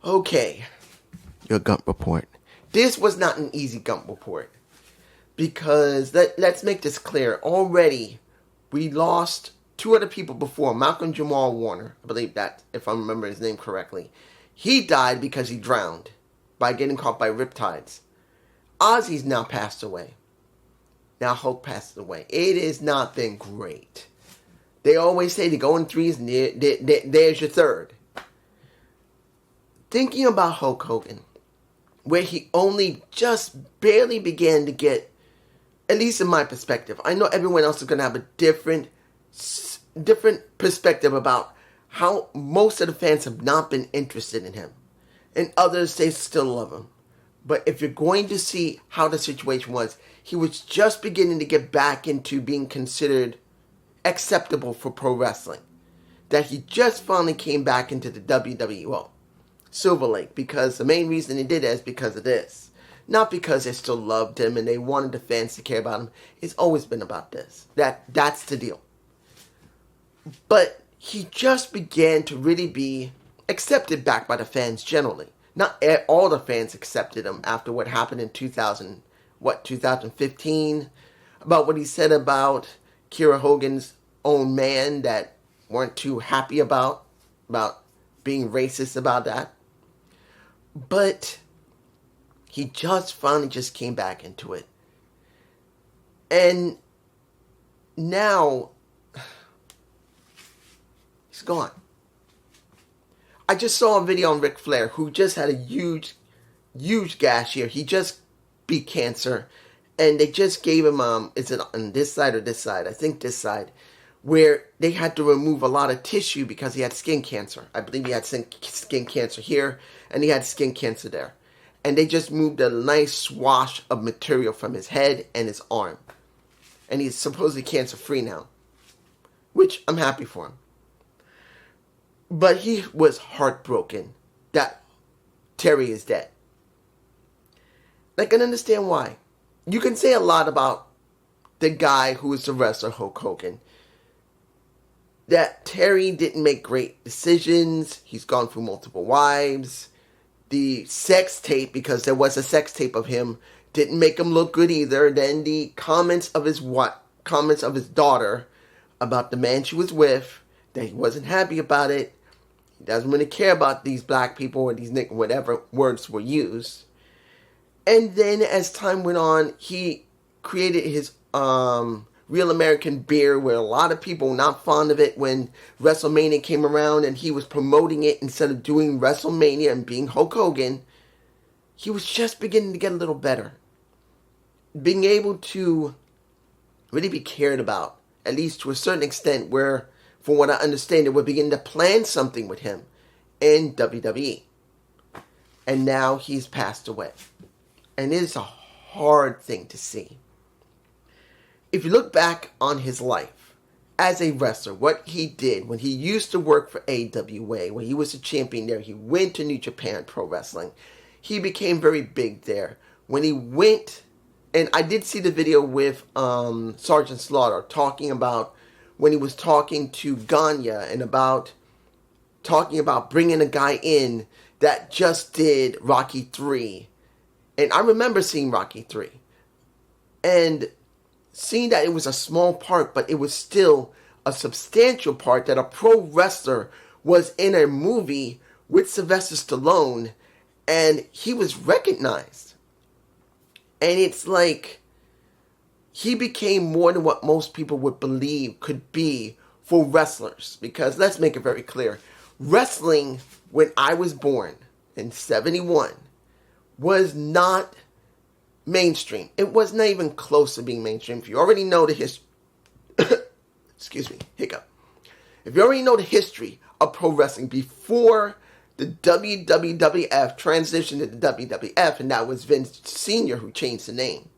Okay, your Gump report. This was not an easy Gump report. Because, let's make this clear. Already, we lost two other people before. Malcolm Jamal Warner. I believe that, if I remember his name correctly. He died because he drowned by getting caught by riptides. Ozzy's now passed away. Now Hulk passed away. It has not been great. They always say to go in threes, and there's your third. Thinking about Hulk Hogan, where he only just barely began to get, at least in my perspective, I know everyone else is going to have a different perspective about how most of the fans have not been interested in him. And others, they still love him. But if you're going to see how the situation was, he was just beginning to get back into being considered acceptable for pro wrestling. That he just finally came back into the WWE, well, Silver Lake, because the main reason he did that is because of this. Not because they still loved him and they wanted the fans to care about him. It's always been about this. That's the deal. But he just began to really be accepted back by the fans generally. Not all the fans accepted him after what happened in 2015? About what he said about Kira Hogan's own man that weren't too happy about being racist about that. But he just finally just came back into it. And now he's gone. I just saw a video on Ric Flair, who just had a huge gash here. He just beat cancer. And they just gave him, is it on this side or this side? I think this side. Where they had to remove a lot of tissue because he had skin cancer. I believe he had skin cancer here, and he had skin cancer there. And they just moved a nice swash of material from his head and his arm. And he's supposedly cancer-free now. Which, I'm happy for him. But he was heartbroken that Terry is dead. I can understand why. You can say a lot about the guy who is the wrestler, Hulk Hogan. That Terry didn't make great decisions. He's gone through multiple wives. The sex tape, because there was a sex tape of him, didn't make him look good either. Then the comments of his daughter about the man she was with, that he wasn't happy about it. He doesn't really care about these black people or these whatever words were used. And then as time went on, he created his Real American Beer, where a lot of people were not fond of it when WrestleMania came around and he was promoting it instead of doing WrestleMania and being Hulk Hogan. He was just beginning to get a little better. Being able to really be cared about, at least to a certain extent, where, from what I understand, they were beginning to plan something with him in WWE. And now he's passed away. And it is a hard thing to see. If you look back on his life as a wrestler, what he did when he used to work for AWA, when he was a champion there, he went to New Japan Pro Wrestling. He became very big there. When he went, and I did see the video with Sergeant Slaughter talking about when he was talking to Gagne and about talking about bringing a guy in that just did Rocky 3. And I remember seeing Rocky 3. And seeing that it was a small part, but it was still a substantial part, that a pro wrestler was in a movie with Sylvester Stallone, and he was recognized. And it's like, he became more than what most people would believe could be for wrestlers. Because let's make it very clear, wrestling, when I was born in 1971, was not mainstream. It was not even close to being mainstream. If you already know the history, excuse me, hiccup. If you already know the history of pro wrestling before the WWF transitioned to the WWF, and that was Vince Sr. who changed the name,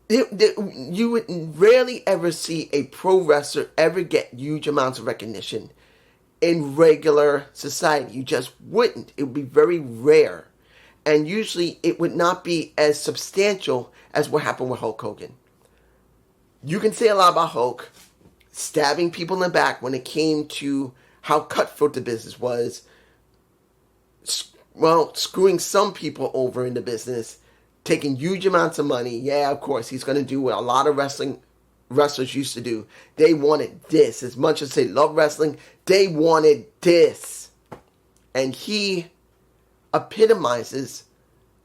you would rarely ever see a pro wrestler ever get huge amounts of recognition in regular society. You just wouldn't. It would be very rare. And usually it would not be as substantial as what happened with Hulk Hogan. You can say a lot about Hulk stabbing people in the back when it came to how cutthroat the business was. well, screwing some people over in the business, taking huge amounts of money. Yeah, of course, he's going to do what a lot of wrestlers used to do. They wanted this. As much as they love wrestling, they wanted this. And he epitomizes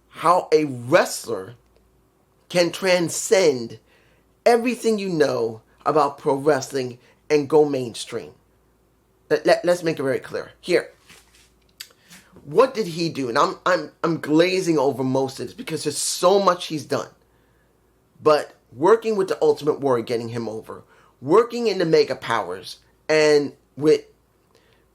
how a wrestler can transcend everything you know about pro wrestling and go mainstream. Let's make it very clear. Here, what did he do? And I'm glazing over most of this because there's so much he's done. But working with the Ultimate Warrior, getting him over, working in the Mega Powers, and with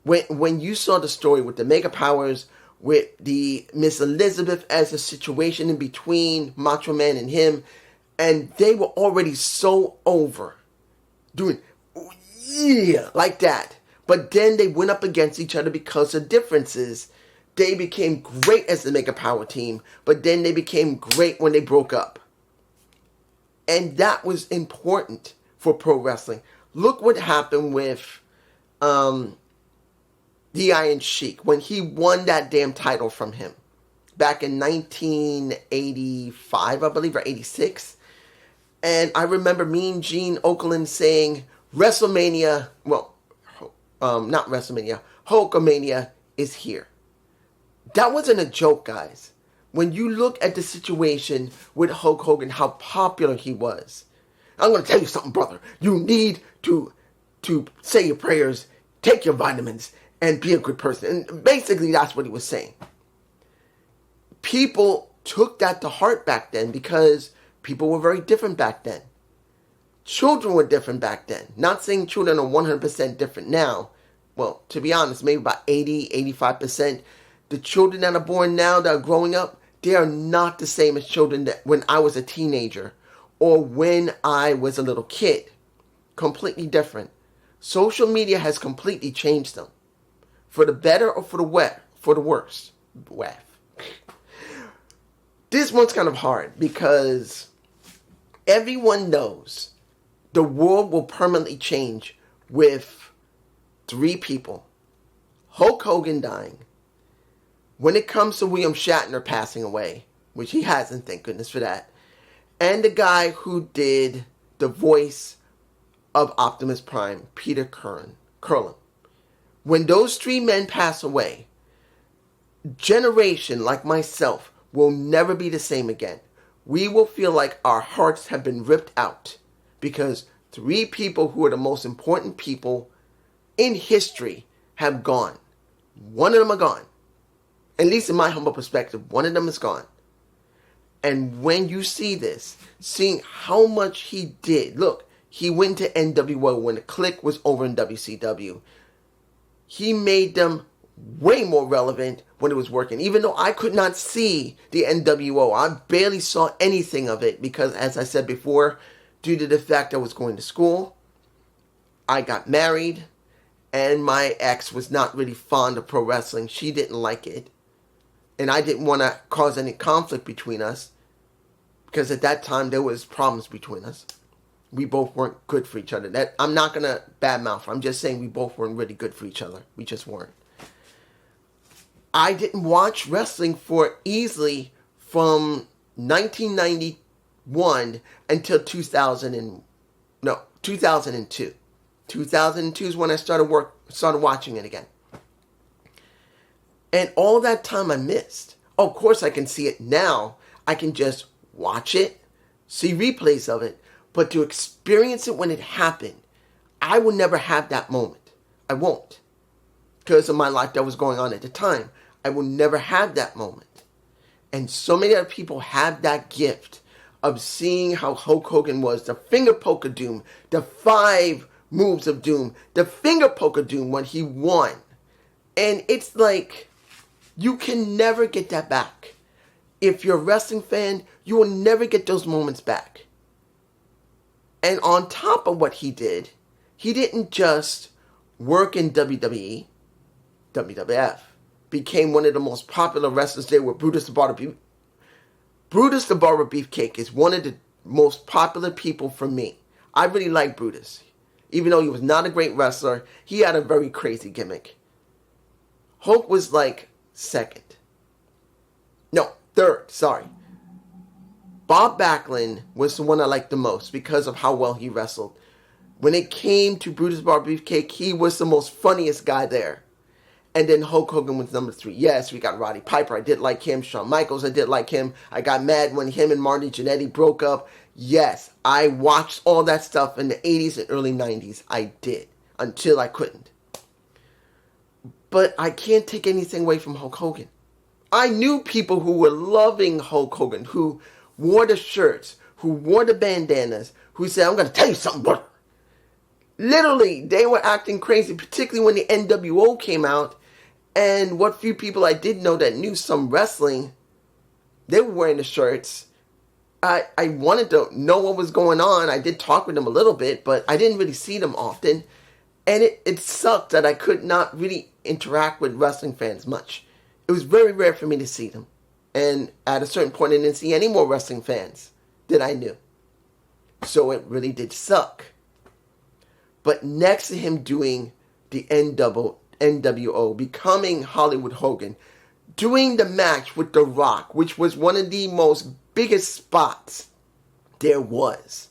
when you saw the story with the Mega Powers, with the Miss Elizabeth as a situation in between Macho Man and him, and they were already so over, doing yeah like that. But then they went up against each other because of differences. They became great as the Mega Power team, but then they became great when they broke up. And that was important for pro wrestling. Look what happened with the Iron Sheik when he won that damn title from him back in 1985, I believe, or 86. And I remember Mean Gene Okerlund saying, WrestleMania, well, not WrestleMania, Hulkamania is here. That wasn't a joke, guys. When you look at the situation with Hulk Hogan, how popular he was. I'm going to tell you something, brother. You need to say your prayers, take your vitamins, and be a good person. And basically, that's what he was saying. People took that to heart back then because people were very different back then. Children were different back then. Not saying children are 100% different now. Well, to be honest, maybe about 80, 85%. The children that are born now that are growing up, they are not the same as children that when I was a teenager or when I was a little kid. Completely different. Social media has completely changed them. For the better or for the worse. This one's kind of hard because everyone knows the world will permanently change with 3 people. Hulk Hogan dying. When it comes to William Shatner passing away, which he hasn't, thank goodness for that, and the guy who did the voice of Optimus Prime, Peter Cullen. When those 3 men pass away, generation like myself will never be the same again. We will feel like our hearts have been ripped out because 3 people who are the most important people in history have gone. One of them are gone. At least in my humble perspective, one of them is gone. And when you see this, seeing how much he did, look, he went to NWO when the Clique was over in WCW. He made them way more relevant when it was working. Even though I could not see the NWO, I barely saw anything of it because, as I said before, due to the fact I was going to school, I got married, and my ex was not really fond of pro wrestling. She didn't like it. And I didn't want to cause any conflict between us because at that time there was problems between us. We both weren't good for each other. I'm not going to badmouth. I'm just saying we both weren't really good for each other. We just weren't. I didn't watch wrestling for easily from 1991 until 2002. 2002 is when I started watching it again. And all that time I missed. Of course, I can see it now. I can just watch it, see replays of it. But to experience it when it happened, I will never have that moment. I won't. Because of my life that was going on at the time. I will never have that moment. And so many other people have that gift of seeing how Hulk Hogan was. The finger poke of doom. The 5 moves of doom. The finger poke of doom when he won. And it's like, you can never get that back. If you're a wrestling fan, you will never get those moments back. And on top of what he didn't just work in WWE, WWF, became one of the most popular wrestlers there with Brutus the Barber Beefcake is one of the most popular people for me. I really like Brutus. Even though he was not a great wrestler, he had a very crazy gimmick. Hulk was like second. No, third, sorry. Bob Backlund was the one I liked the most because of how well he wrestled. When it came to Brutus Barber Beefcake, he was the most funniest guy there. And then Hulk Hogan was number 3. Yes, we got Roddy Piper. I did like him. Shawn Michaels, I did like him. I got mad when him and Marty Jannetty broke up. Yes, I watched all that stuff in the 80s and early 90s. I did. Until I couldn't. But I can't take anything away from Hulk Hogan. I knew people who were loving Hulk Hogan, who wore the shirts, who wore the bandanas, who said, I'm going to tell you something, brother. Literally, they were acting crazy, particularly when the NWO came out. And what few people I did know that knew some wrestling, they were wearing the shirts. I wanted to know what was going on. I did talk with them a little bit, but I didn't really see them often. And it sucked that I could not really interact with wrestling fans much. It was very rare for me to see them. And at a certain point, I didn't see any more wrestling fans that I knew. So it really did suck. But next to him doing the NWO, becoming Hollywood Hogan, doing the match with The Rock, which was one of the most biggest spots there was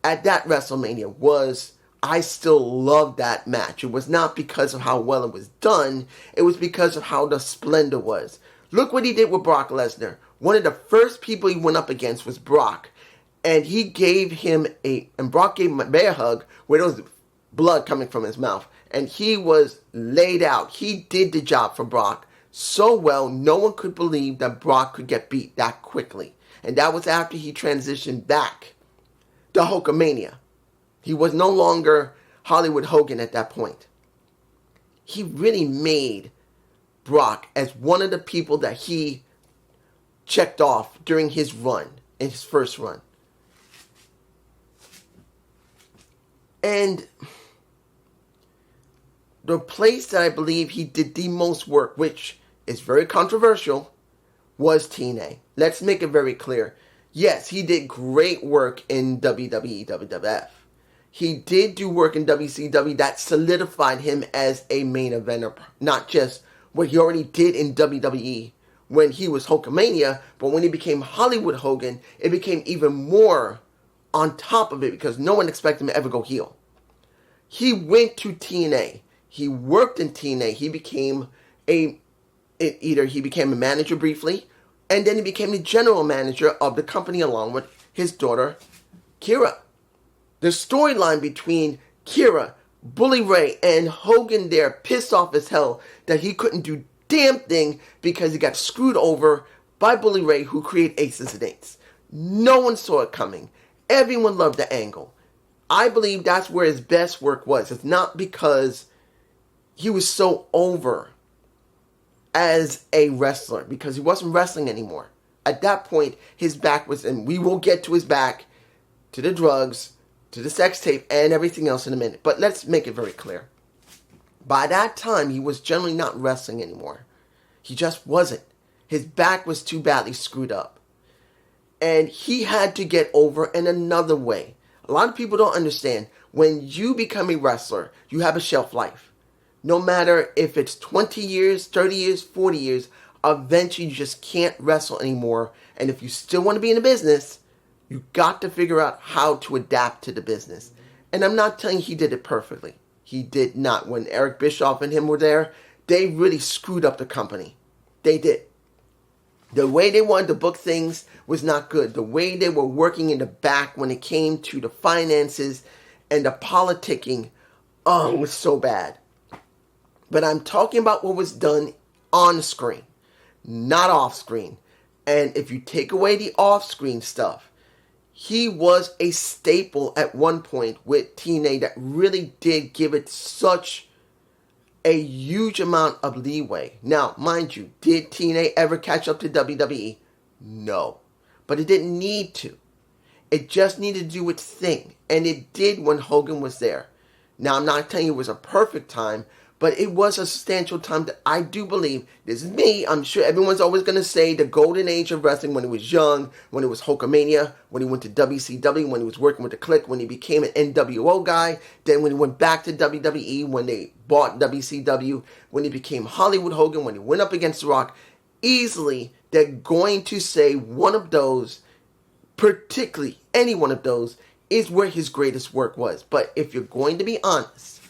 at that WrestleMania, was I still loved that match. It was not because of how well it was done. It was because of how the splendor was. Look what he did with Brock Lesnar. One of the first people he went up against was Brock. And he gave him and Brock gave him a bear hug where there was blood coming from his mouth. And he was laid out. He did the job for Brock so well, no one could believe that Brock could get beat that quickly. And that was after he transitioned back to Hulkamania. He was no longer Hollywood Hogan at that point. He really made Brock as one of the people that he checked off during his run, in his first run. And the place that I believe he did the most work, which is very controversial, was TNA. Let's make it very clear. Yes, he did great work in WWE, WWF. He did do work in WCW that solidified him as a main eventer. Not just what he already did in WWE when he was Hulkamania, but when he became Hollywood Hogan, it became even more on top of it because no one expected him to ever go heel. He went to TNA. He worked in TNA. He became either he became a manager briefly, and then he became the general manager of the company along with his daughter, Kira. The storyline between Kira, Bully Ray, and Hogan there pissed off as hell that he couldn't do damn thing because he got screwed over by Bully Ray, who created Aces and Eights. No one saw it coming. Everyone loved the angle. I believe that's where his best work was. It's not because he was so over as a wrestler, because he wasn't wrestling anymore. At that point, his back was, and we will get to his back, to the drugs, to the sex tape, and everything else in a minute. But let's make it very clear. By that time, he was generally not wrestling anymore. He just wasn't. His back was too badly screwed up. And he had to get over in another way. A lot of people don't understand. When you become a wrestler, you have a shelf life. No matter if it's 20 years, 30 years, 40 years, eventually you just can't wrestle anymore. And if you still want to be in the business, you got to figure out how to adapt to the business. And I'm not telling you he did it perfectly. He did not. When Eric Bischoff and him were there, they really screwed up the company. They did. The way they wanted to book things was not good. The way they were working in the back when it came to the finances and the politicking, it was so bad. But I'm talking about what was done on screen, not off screen. And if you take away the off screen stuff, he was a staple at one point with TNA that really did give it such a huge amount of leeway. Now, mind you, did TNA ever catch up to WWE? No. But it didn't need to. It just needed to do its thing. And it did when Hogan was there. Now, I'm not telling you it was a perfect time, but it was a substantial time that I do believe, this is me, I'm sure everyone's always going to say the golden age of wrestling when he was young, when it was Hulkamania, when he went to WCW, when he was working with the Clique, when he became an NWO guy, then when he went back to WWE, when they bought WCW, when he became Hollywood Hogan, when he went up against The Rock. easily they're going to say one of those, particularly any one of those, is where his greatest work was. But if you're going to be honest,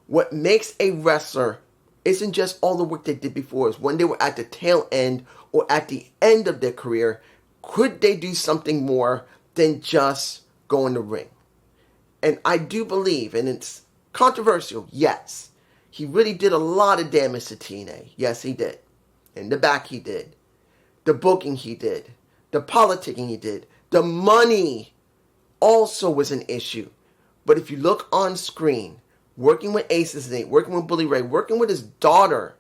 what makes a wrestler isn't just all the work they did before, is when they were at the tail end or at the end of their career, could they do something more than just go in the ring? And I do believe, and it's controversial, yes, he really did a lot of damage to TNA. Yes, he did. In the back, he did. The booking, he did. The politicking, he did. The money also was an issue. But if you look on screen, working with Ace's Nate, working with Bully Ray, working with his daughter,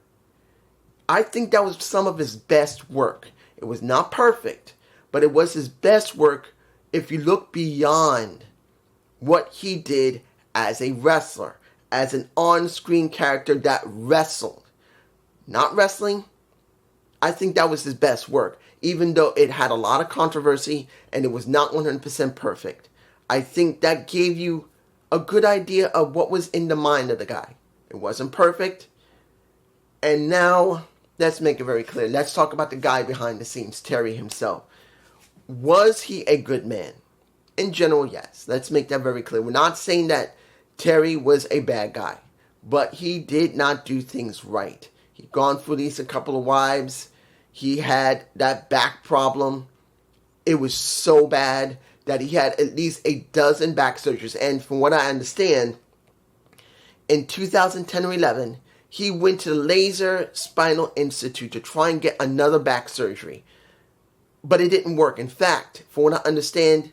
I think that was some of his best work. It was not perfect, but it was his best work if you look beyond what he did as a wrestler, as an on-screen character that wrestled. Not wrestling. I think that was his best work, even though it had a lot of controversy and it was not 100% perfect. I think that gave you a good idea of what was in the mind of the guy. It wasn't perfect. And now, let's make it very clear. Let's talk about the guy behind the scenes, Terry himself. Was he a good man? In general, yes. Let's make that very clear. We're not saying that Terry was a bad guy, but he did not do things right. He'd gone through these a couple of wives. He had that back problem. It was so bad that he had at least a dozen back surgeries. And from what I understand, in 2010 or 11, he went to the Laser Spinal Institute to try and get another back surgery. But it didn't work. In fact, from what I understand,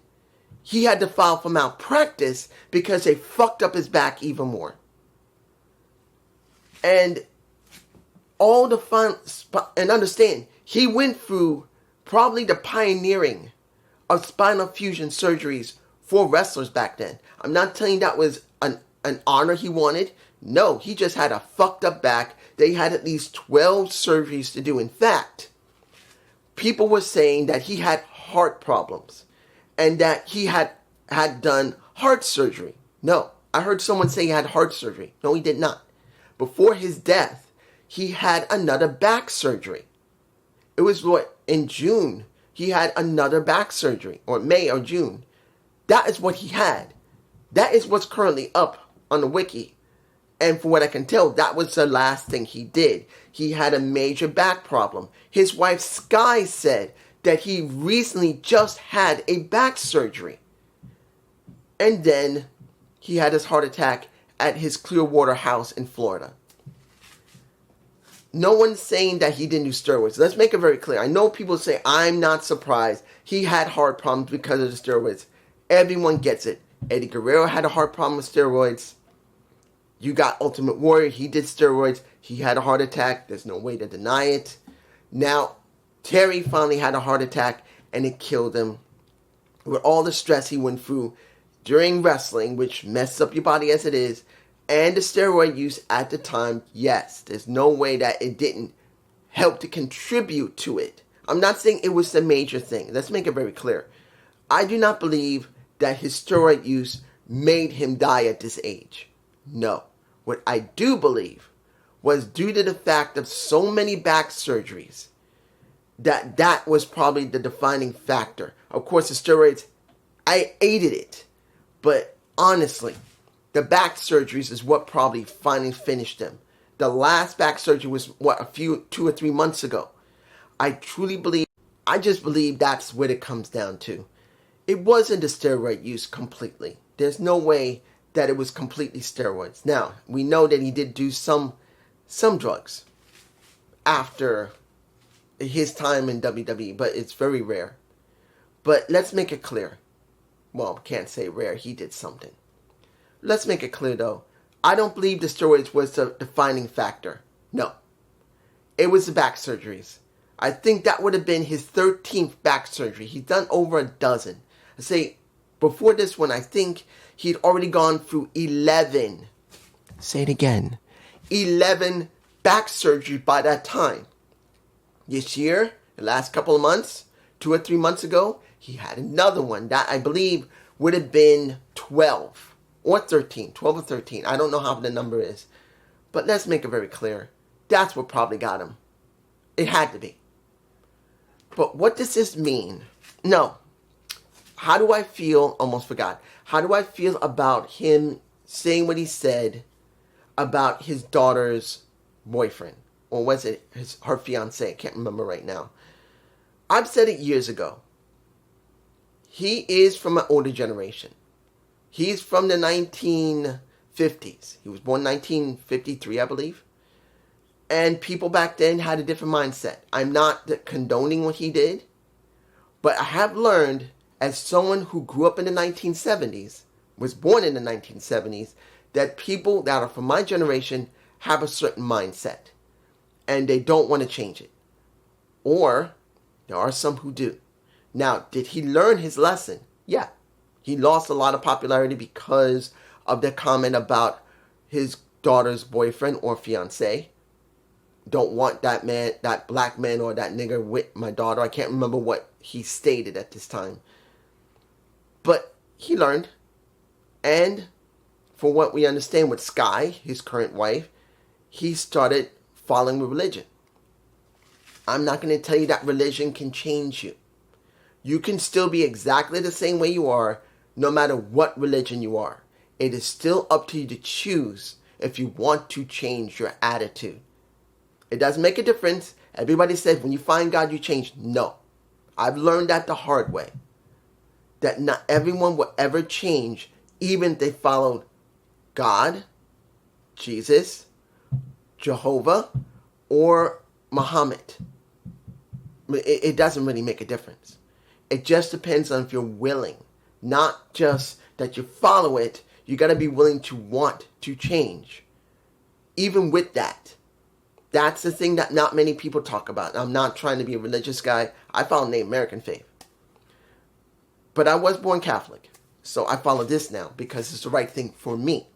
he had to file for malpractice because they fucked up his back even more. And all the fun, and understand, he went through probably the pioneering of spinal fusion surgeries for wrestlers back then. I'm not telling you that was an honor he wanted. No, he just had a fucked up back. They had at least 12 surgeries to do. In fact, people were saying that he had heart problems and that he had done heart surgery. No, I heard someone say he had heart surgery. No, he did not. Before his death, he had another back surgery. It was in June, he had another back surgery, or May or June. That is what he had. That is what's currently up on the wiki. And from what I can tell, that was the last thing he did. He had a major back problem. His wife Sky said that he recently just had a back surgery. And then he had his heart attack at his Clearwater house in Florida. No one's saying that he didn't do steroids. Let's make it very clear. I know people say, I'm not surprised. He had heart problems because of the steroids. Everyone gets it. Eddie Guerrero had a heart problem with steroids. You got Ultimate Warrior. He did steroids. He had a heart attack. There's no way to deny it. Now, Terry finally had a heart attack and it killed him. With all the stress he went through during wrestling, which messed up your body as it is, and the steroid use at the time, yes, there's no way that it didn't help to contribute to it. I'm not saying it was the major thing. Let's make it very clear. I do not believe that his steroid use made him die at this age. No. What I do believe was due to the fact of so many back surgeries, that was probably the defining factor. Of course, the steroids, I aided it. But honestly, the back surgeries is what probably finally finished him. The last back surgery was, 2 or 3 months ago. I just believe that's what it comes down to. It wasn't the steroid use completely. There's no way that it was completely steroids. Now, we know that he did do some drugs after his time in WWE, but it's very rare. But let's make it clear. Well, can't say rare. He did something. Let's make it clear, though. I don't believe the steroids was the defining factor. No. It was the back surgeries. I think that would have been his 13th back surgery. He's done over a dozen. I say, before this one, I think he'd already gone through 11. Say it again. 11 back surgeries by that time. This year, the last couple of months, 2 or 3 months ago, he had another one. That, I believe, would have been 12. Or 13. 12 or 13. I don't know how the number is. But let's make it very clear. That's what probably got him. It had to be. But what does this mean? No. How do I feel? Almost forgot. How do I feel about him saying what he said about his daughter's boyfriend? Or was it her fiance? I can't remember right now. I've said it years ago. He is from an older generation. He's from the 1950s. He was born in 1953, I believe. And people back then had a different mindset. I'm not condoning what he did, but I have learned as someone who grew up in the 1970s, was born in the 1970s, that people that are from my generation have a certain mindset and they don't want to change it. Or there are some who do. Now, did he learn his lesson? Yeah. He lost a lot of popularity because of the comment about his daughter's boyfriend or fiance. Don't want that man, that black man or that nigger with my daughter. I can't remember what he stated at this time. But he learned. And for what we understand with Sky, his current wife, he started following religion. I'm not going to tell you that religion can change you. You can still be exactly the same way you are, no matter what religion you are. It is still up to you to choose if you want to change your attitude. It doesn't make a difference. Everybody says when you find God, you change. No. I've learned that the hard way. That not everyone will ever change, even if they followed God, Jesus, Jehovah, or Muhammad. It doesn't really make a difference. It just depends on if you're willing. Not just that you follow it. You got to be willing to want to change. Even with that. That's the thing that not many people talk about. I'm not trying to be a religious guy. I follow the American faith. But I was born Catholic. So I follow this now because it's the right thing for me.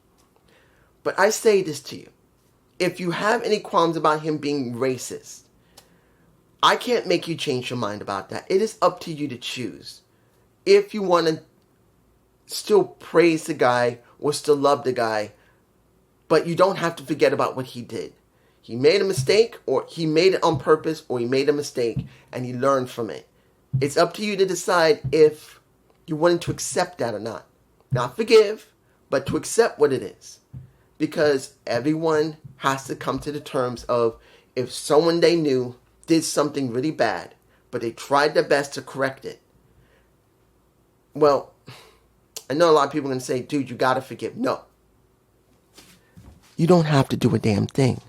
But I say this to you. If you have any qualms about him being racist, I can't make you change your mind about that. It is up to you to choose. If you want to still praise the guy or still love the guy, but you don't have to forget about what he did. He made a mistake, or he made it on purpose, or he made a mistake, and he learned from it. It's up to you to decide if you're willing to accept that or not. Not forgive, but to accept what it is. Because everyone has to come to the terms of if someone they knew did something really bad, but they tried their best to correct it. Well, I know a lot of people are going to say, dude, you got to forgive. No. You don't have to do a damn thing.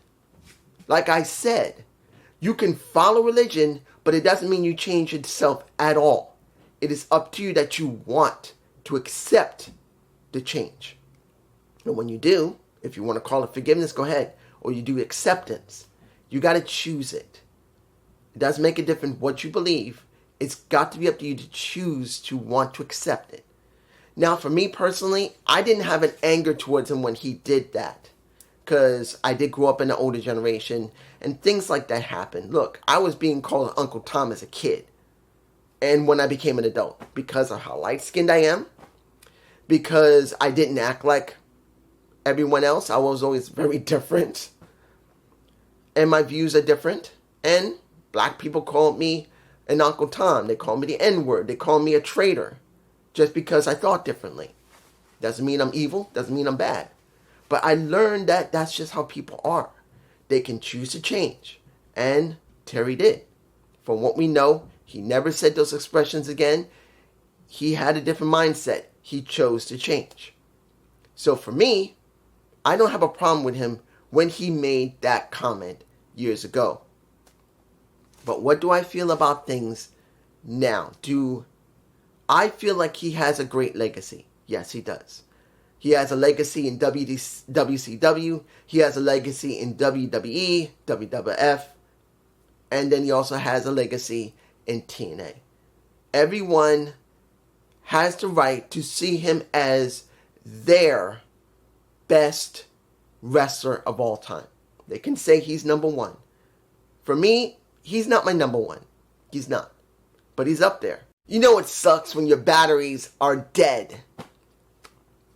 Like I said, you can follow religion, but it doesn't mean you change yourself at all. It is up to you that you want to accept the change. And when you do, if you want to call it forgiveness, go ahead. Or you do acceptance. You got to choose it. It doesn't make a difference what you believe. It's got to be up to you to choose to want to accept it. Now, for me personally, I didn't have an anger towards him when he did that. Because I did grow up in the older generation, and things like that happened. Look, I was being called Uncle Tom as a kid. And when I became an adult, because of how light-skinned I am, because I didn't act like everyone else, I was always very different. And my views are different. And black people called me an Uncle Tom. They called me the N-word. They called me a traitor. Just because I thought differently. Doesn't mean I'm evil. Doesn't mean I'm bad. But I learned that that's just how people are. They can choose to change. And Terry did. From what we know, he never said those expressions again. He had a different mindset. He chose to change. So for me, I don't have a problem with him when he made that comment years ago. But what do I feel about things now? Do I feel like he has a great legacy? Yes, he does. He has a legacy in WCW. He has a legacy in WWE, WWF. And then he also has a legacy in TNA. Everyone has the right to see him as their best wrestler of all time. They can say he's number one. For me, he's not my number one. He's not. But he's up there. You know it sucks when your batteries are dead.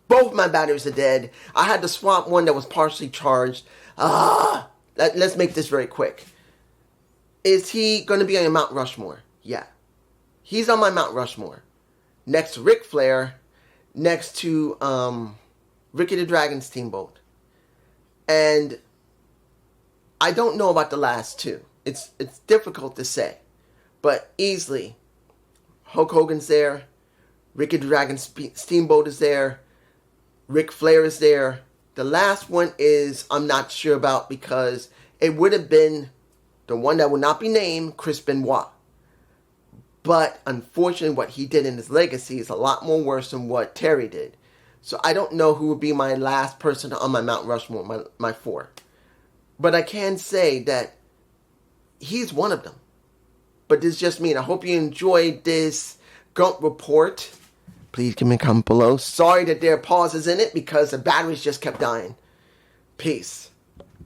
Both my batteries are dead. I had to swap one that was partially charged. Let's make this very quick. Is he going to be on Mount Rushmore? Yeah. He's on my Mount Rushmore. Next to Ric Flair. Next to Ricky the Dragon Steamboat. And I don't know about the last two. It's difficult to say. But easily, Hulk Hogan's there. Ricky the Dragon Steamboat is there. Ric Flair is there. The last one is I'm not sure about because it would have been the one that would not be named, Chris Benoit. But unfortunately, what he did in his legacy is a lot more worse than what Terry did. So I don't know who would be my last person on my Mount Rushmore, my four. But I can say that he's one of them. But this is just me, and I hope you enjoyed this Gump report. Please give me a comment below. Sorry that there are pauses in it because the batteries just kept dying. Peace.